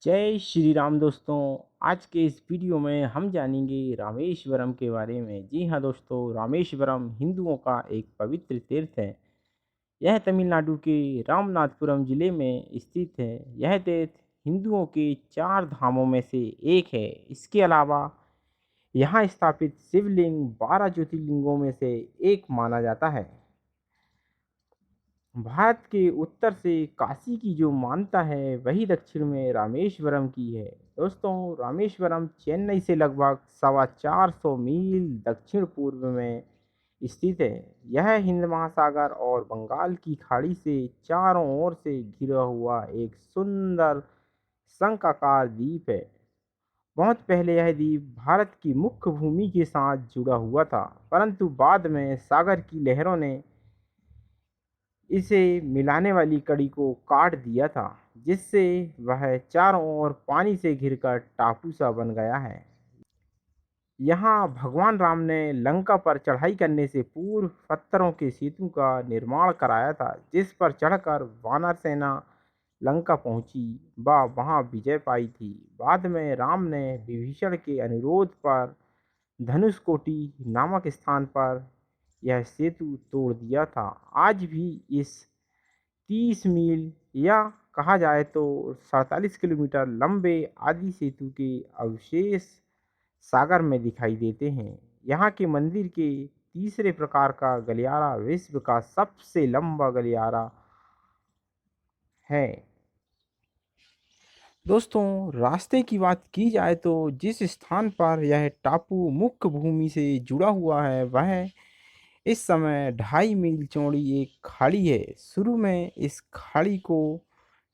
जय श्री राम दोस्तों। आज के इस वीडियो में हम जानेंगे रामेश्वरम के बारे में। जी हाँ दोस्तों, रामेश्वरम हिंदुओं का एक पवित्र तीर्थ है। यह तमिलनाडु के रामनाथपुरम जिले में स्थित है। यह तीर्थ हिंदुओं के चार धामों में से एक है। इसके अलावा यहाँ स्थापित शिवलिंग 12 ज्योतिर्लिंगों में से एक माना जाता है। भारत के उत्तर से काशी की जो मान्यता है वही दक्षिण में रामेश्वरम की है। दोस्तों, रामेश्वरम चेन्नई से लगभग 450 मील दक्षिण पूर्व में स्थित है। यह हिंद महासागर और बंगाल की खाड़ी से चारों ओर से घिरा हुआ एक सुंदर शंखाकार द्वीप है। बहुत पहले यह द्वीप भारत की मुख्य भूमि के साथ जुड़ा हुआ था, परंतु बाद में सागर की लहरों ने इसे मिलाने वाली कड़ी को काट दिया था, जिससे वह चारों ओर पानी से घिरकर टापू सा बन गया है। यहाँ भगवान राम ने लंका पर चढ़ाई करने से पूर्व पत्थरों के सेतु का निर्माण कराया था, जिस पर चढ़कर वानर सेना लंका पहुंची व वहां विजय पाई थी। बाद में राम ने विभीषण के अनुरोध पर धनुषकोटी नामक स्थान पर यह सेतु तोड़ दिया था। आज भी इस 30 मील या कहा जाए तो 47 किलोमीटर लंबे आदि सेतु के अवशेष सागर में दिखाई देते हैं। यहाँ के मंदिर के तीसरे प्रकार का गलियारा विश्व का सबसे लंबा गलियारा है। दोस्तों, रास्ते की बात की जाए तो जिस स्थान पर यह टापू मुख्य भूमि से जुड़ा हुआ है वह इस समय 2.5 मील चौड़ी एक खाड़ी है। शुरू में इस खाड़ी को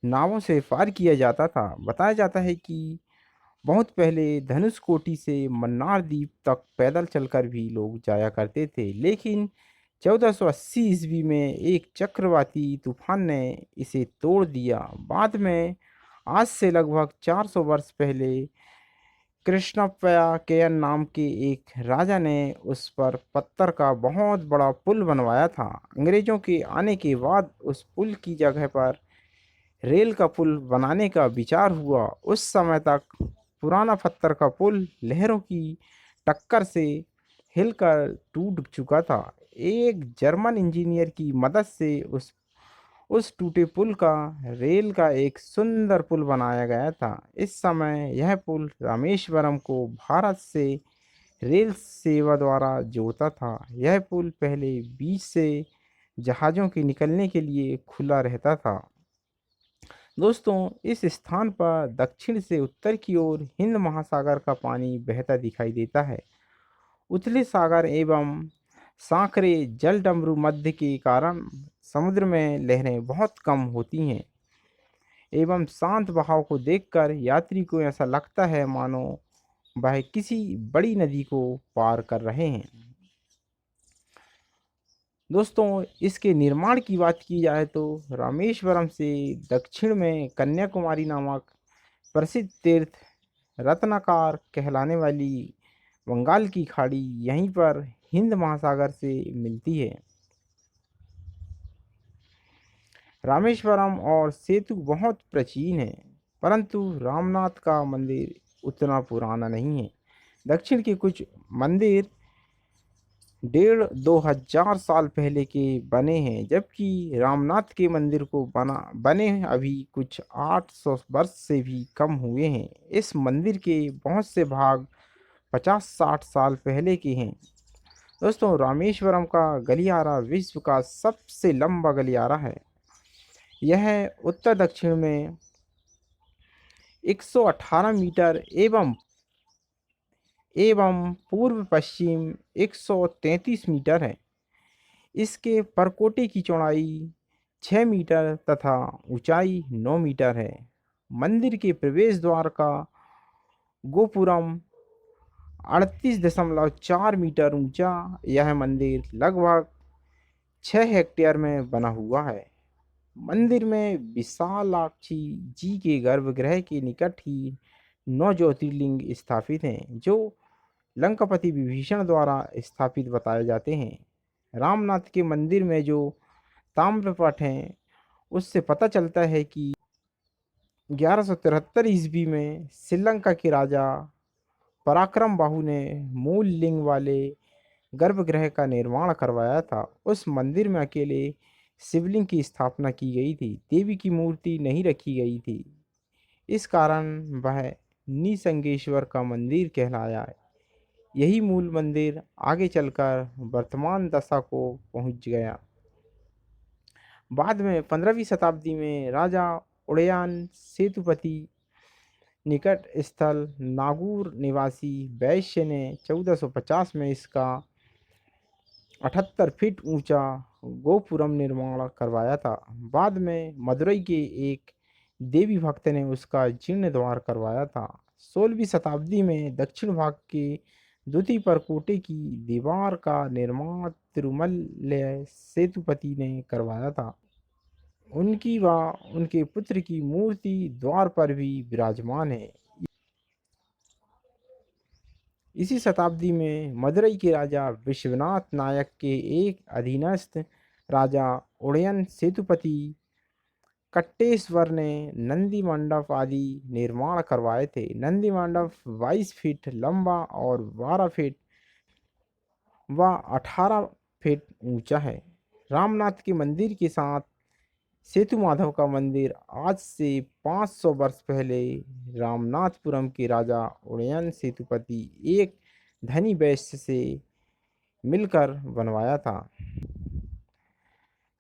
नावों से पार किया जाता था। बताया जाता है कि बहुत पहले धनुषकोटी से मन्नार द्वीप तक पैदल चलकर भी लोग जाया करते थे, लेकिन 1480 ईस्वी में एक चक्रवाती तूफान ने इसे तोड़ दिया। बाद में आज से लगभग 400 वर्ष पहले कृष्णप्पया केयन नाम के एक राजा ने उस पर पत्थर का बहुत बड़ा पुल बनवाया था। अंग्रेजों के आने के बाद उस पुल की जगह पर रेल का पुल बनाने का विचार हुआ। उस समय तक पुराना पत्थर का पुल लहरों की टक्कर से हिलकर टूट चुका था। एक जर्मन इंजीनियर की मदद से उस टूटे पुल का रेल का एक सुंदर पुल बनाया गया था। इस समय यह पुल रामेश्वरम को भारत से रेल सेवा द्वारा जोड़ता था। यह पुल पहले बीच से जहाज़ों के निकलने के लिए खुला रहता था। दोस्तों, इस स्थान पर दक्षिण से उत्तर की ओर हिंद महासागर का पानी बहता दिखाई देता है। उथले सागर एवं सांकरे जलडमरू मध्य के कारण समुद्र में लहरें बहुत कम होती हैं एवं शांत बहाव को देखकर यात्री को ऐसा लगता है मानो वह किसी बड़ी नदी को पार कर रहे हैं। दोस्तों, इसके निर्माण की बात की जाए तो रामेश्वरम से दक्षिण में कन्याकुमारी नामक प्रसिद्ध तीर्थ रत्नाकर कहलाने वाली बंगाल की खाड़ी यहीं पर हिंद महासागर से मिलती है। रामेश्वरम और सेतु बहुत प्राचीन है, परंतु रामनाथ का मंदिर उतना पुराना नहीं है। दक्षिण के कुछ मंदिर 1,500-2,000 साल पहले के बने हैं, जबकि रामनाथ के मंदिर को बने अभी कुछ 800 वर्ष से भी कम हुए हैं। इस मंदिर के बहुत से भाग 50-60 साल पहले के हैं। दोस्तों, रामेश्वरम का गलियारा विश्व का सबसे लंबा गलियारा है। यह उत्तर दक्षिण में 118 मीटर एवं पूर्व पश्चिम 133 मीटर है। इसके परकोटे की चौड़ाई 6 मीटर तथा ऊंचाई 9 मीटर है। मंदिर के प्रवेश द्वार का गोपुरम 38.4 मीटर ऊंचा यह मंदिर लगभग 6 हेक्टेयर में बना हुआ है। मंदिर में विशालाक्षी जी के गर्भगृह के निकट ही 9 ज्योतिर्लिंग स्थापित हैं, जो लंकापति विभीषण द्वारा स्थापित बताए जाते हैं। रामनाथ के मंदिर में जो ताम्रपट हैं उससे पता चलता है कि 1173 ईस्वी में श्रीलंका के राजा पराक्रम बाहु ने मूल लिंग वाले गर्भगृह का निर्माण करवाया था। उस मंदिर में अकेले शिवलिंग की स्थापना की गई थी, देवी की मूर्ति नहीं रखी गई थी। इस कारण वह निसंगेश्वर का मंदिर कहलाया। यही मूल मंदिर आगे चलकर वर्तमान दशा को पहुंच गया। बाद में 15वीं शताब्दी में राजा उदयन सेतुपति निकट स्थल नागौर निवासी वैश्य ने 1450 में इसका 78 फीट ऊंचा गोपुरम निर्माण करवाया था। बाद में मदुरई के एक देवी भक्त ने उसका जीर्णोद्धार करवाया था। 16वीं शताब्दी में दक्षिण भाग के द्वितीय परकोटे की दीवार का निर्माण तिरुमलय सेतुपति ने करवाया था। उनकी व उनके पुत्र की मूर्ति द्वार पर भी विराजमान है। इसी शताब्दी में मदुरई के राजा विश्वनाथ नायक के एक अधीनस्थ राजा उदयन सेतुपति कट्टेश्वर ने नंदी मंडप आदि निर्माण करवाए थे। नंदी मंडप 22 फीट लंबा और 12 फीट व 18 फीट ऊंचा है। रामनाथ के मंदिर के साथ सेतु माधव का मंदिर आज से 500 वर्ष पहले रामनाथपुरम के राजा उदयन सेतुपति एक धनी वैश्य से मिलकर बनवाया था।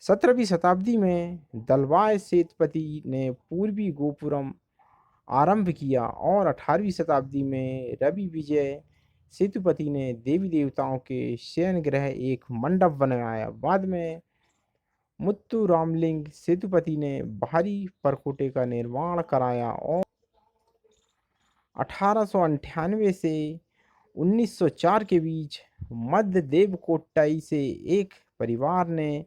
17वीं शताब्दी में दलवाय सेतुपति ने पूर्वी गोपुरम आरंभ किया और 18वीं शताब्दी में रवि विजय सेतुपति ने देवी देवताओं के शयन गृह एक मंडप बनवाया। बाद में मुत्तु रामलिंग सेतुपति ने बाहरी परकोटे का निर्माण कराया और 1898 से 1904 के बीच मध्य देवकोट्टाई से एक परिवार ने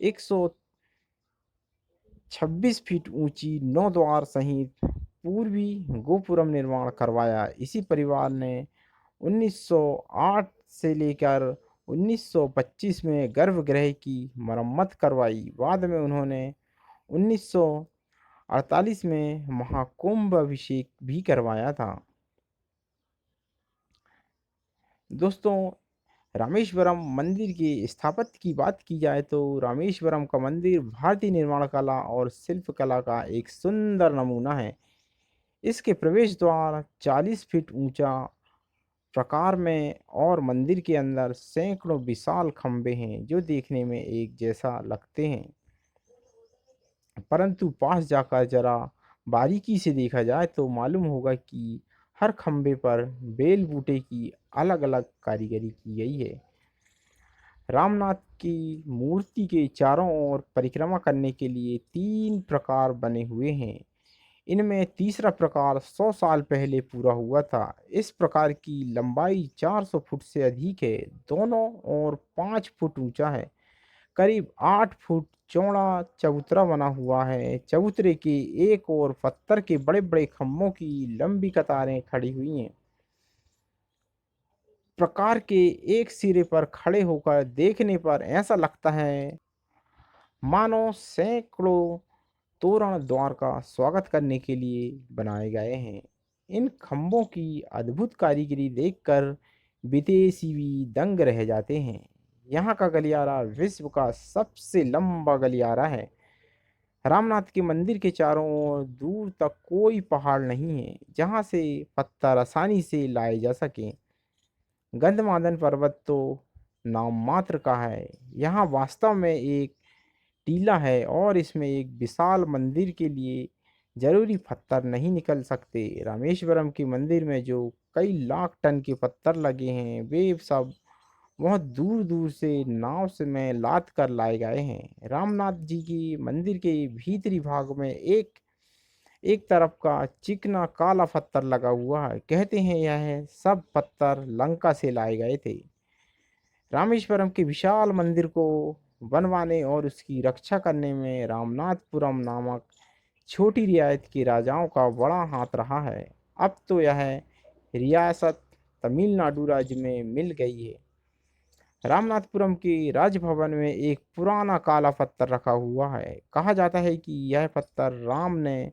126 फीट ऊंची 9 द्वार सहित पूर्वी गोपुरम निर्माण करवाया। इसी परिवार ने 1908 से लेकर 1925 में गर्भगृह की मरम्मत करवाई। बाद में उन्होंने 1948 में महाकुंभ अभिषेक भी करवाया था। दोस्तों, रामेश्वरम मंदिर के स्थापत्य की बात की जाए तो रामेश्वरम का मंदिर भारतीय निर्माण कला और शिल्प कला का एक सुंदर नमूना है। इसके प्रवेश द्वार 40 फीट ऊंचा प्रकार में और मंदिर के अंदर सैकड़ों विशाल खंभे हैं जो देखने में एक जैसा लगते हैं, परंतु पास जाकर जरा बारीकी से देखा जाए तो मालूम होगा कि हर खंभे पर बेल बूटे की अलग अलग कारीगरी की गई है। रामनाथ की मूर्ति के चारों ओर परिक्रमा करने के लिए 3 प्रकार बने हुए हैं। इनमें तीसरा प्रकार 100 साल पहले पूरा हुआ था। इस प्रकार की लंबाई 400 फुट से अधिक है, दोनों ओर 5 फुट ऊंचा है, करीब 8 फुट चौड़ा चबूतरा बना हुआ है। चबूतरे के एक ओर पत्थर के बड़े बड़े खम्भों की लंबी कतारें खड़ी हुई हैं। प्रकार के एक सिरे पर खड़े होकर देखने पर ऐसा लगता है मानो सैकड़ों तोरण द्वार का स्वागत करने के लिए बनाए गए हैं। इन खंभों की अद्भुत कारीगरी देखकर विदेशी भी दंग रह जाते हैं। यहाँ का गलियारा विश्व का सबसे लंबा गलियारा है। रामनाथ के मंदिर के चारों ओर दूर तक कोई पहाड़ नहीं है जहाँ से पत्थर आसानी से लाए जा सके। गंधमादन पर्वत तो नाम मात्र का है। यहाँ वास्तव में एक टीला है और इसमें एक विशाल मंदिर के लिए जरूरी पत्थर नहीं निकल सकते। रामेश्वरम के मंदिर में जो कई लाख टन के पत्थर लगे हैं वे सब बहुत दूर दूर से नाव से में लाद कर लाए गए हैं। रामनाथ जी की मंदिर के भीतरी भाग में एक एक तरफ का चिकना काला पत्थर लगा हुआ है। कहते हैं यह सब पत्थर लंका से लाए गए थे। रामेश्वरम के विशाल मंदिर को बनवाने और उसकी रक्षा करने में रामनाथपुरम नामक छोटी रियायत के राजाओं का बड़ा हाथ रहा है। अब तो यह रियासत तमिलनाडु राज्य में मिल गई है। रामनाथपुरम के राजभवन में एक पुराना काला पत्थर रखा हुआ है। कहा जाता है कि यह पत्थर राम ने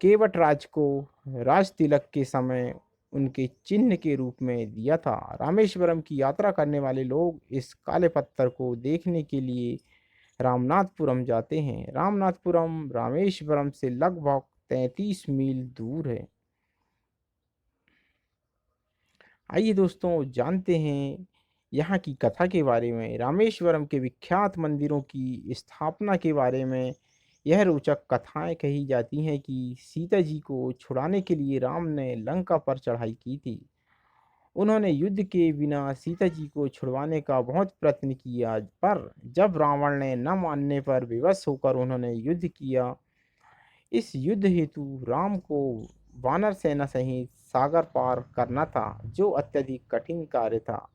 केवट राज को राज तिलक के समय उनके चिन्ह के रूप में दिया था। रामेश्वरम की यात्रा करने वाले लोग इस काले पत्थर को देखने के लिए रामनाथपुरम जाते हैं। रामनाथपुरम रामेश्वरम से लगभग 33 मील दूर है। आइए दोस्तों जानते हैं यहाँ की कथा के बारे में। रामेश्वरम के विख्यात मंदिरों की स्थापना के बारे में यह रोचक कथाएं कही जाती हैं कि सीता जी को छुड़ाने के लिए राम ने लंका पर चढ़ाई की थी। उन्होंने युद्ध के बिना सीता जी को छुड़वाने का बहुत प्रयत्न किया, पर जब रावण ने न मानने पर विवश होकर उन्होंने युद्ध किया। इस युद्ध हेतु राम को वानर सेना सहित सागर पार करना था, जो अत्यधिक कठिन कार्य था।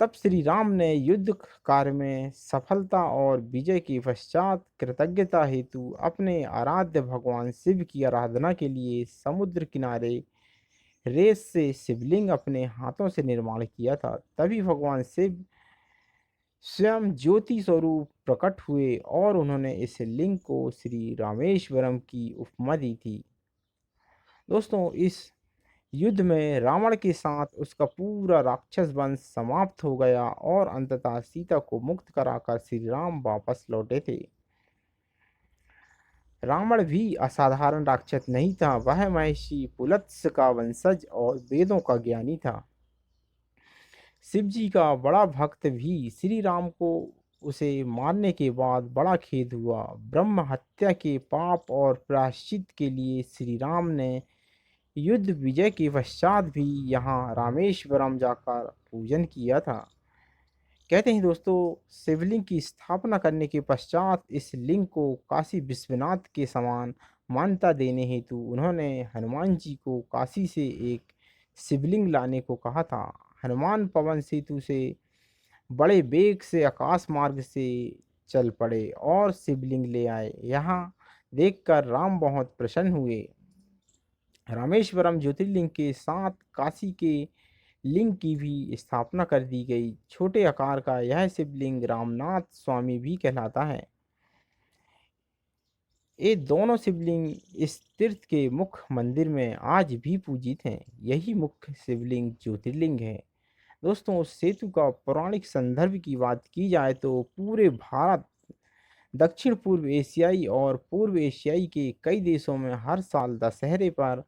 तब श्री राम ने युद्ध कार्य में सफलता और विजय के पश्चात कृतज्ञता हेतु अपने आराध्य भगवान शिव की आराधना के लिए समुद्र किनारे रेत से शिवलिंग अपने हाथों से निर्माण किया था। तभी भगवान शिव स्वयं ज्योति स्वरूप प्रकट हुए और उन्होंने इस लिंग को श्री रामेश्वरम की उपमा दी थी। दोस्तों, इस युद्ध में रावण के साथ उसका पूरा राक्षस वंश समाप्त हो गया और अंततः सीता को मुक्त कराकर श्री राम वापस लौटे थे। रावण भी असाधारण राक्षस नहीं था, वह महर्षि पुलत्स्य का वंशज और वेदों का ज्ञानी था। शिव जी का बड़ा भक्त भी श्री राम को उसे मारने के बाद बड़ा खेद हुआ। ब्रह्म हत्या के पाप और प्रायश्चित के लिए श्री राम ने युद्ध विजय के पश्चात भी यहाँ रामेश्वरम जाकर पूजन किया था। कहते हैं दोस्तों, शिवलिंग की स्थापना करने के पश्चात इस लिंग को काशी विश्वनाथ के समान मान्यता देने हेतु उन्होंने हनुमान जी को काशी से एक शिवलिंग लाने को कहा था। हनुमान पवन सेतु से बड़े वेग से आकाश मार्ग से चल पड़े और शिवलिंग ले आए। यहाँ देखकर राम बहुत प्रसन्न हुए। रामेश्वरम ज्योतिर्लिंग के साथ काशी के लिंग की भी स्थापना कर दी गई। छोटे आकार का यह शिवलिंग रामनाथ स्वामी भी कहलाता है। ये दोनों शिवलिंग इस तीर्थ के मुख्य मंदिर में आज भी पूजित हैं। यही मुख्य शिवलिंग ज्योतिर्लिंग है। दोस्तों, उस सेतु का पौराणिक संदर्भ की बात की जाए तो पूरे भारत, दक्षिण पूर्व एशियाई और पूर्व एशियाई के कई देशों में हर साल दशहरे पर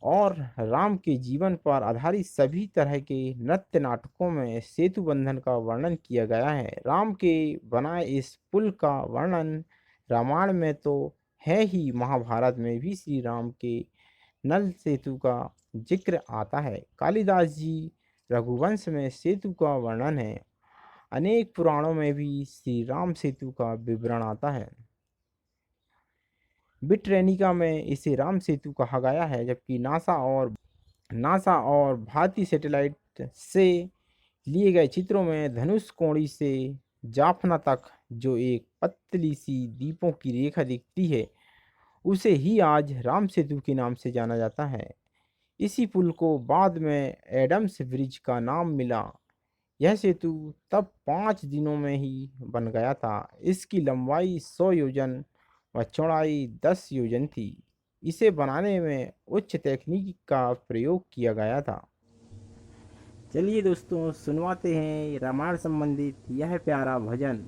और राम के जीवन पर आधारित सभी तरह के नृत्य नाटकों में सेतु बंधन का वर्णन किया गया है। राम के बनाए इस पुल का वर्णन रामायण में तो है ही, महाभारत में भी श्री राम के नल सेतु का जिक्र आता है। कालिदास जी रघुवंश में सेतु का वर्णन है। अनेक पुराणों में भी श्री राम सेतु का विवरण आता है। बिटरेनिका में इसे राम सेतु कहा गया है, जबकि नासा और भारतीय सैटेलाइट से लिए गए चित्रों में धनुष कोड़ी से जाफना तक जो एक पतली सी दीपों की रेखा दिखती है, उसे ही आज राम सेतु के नाम से जाना जाता है। इसी पुल को बाद में एडम्स ब्रिज का नाम मिला। यह सेतु तब 5 दिनों में ही बन गया था। इसकी लंबाई 100 योजन व चौड़ाई 10 योजन थी। इसे बनाने में उच्च तकनीक का प्रयोग किया गया था। चलिए दोस्तों, सुनवाते हैं रामायण संबंधित यह प्यारा भजन।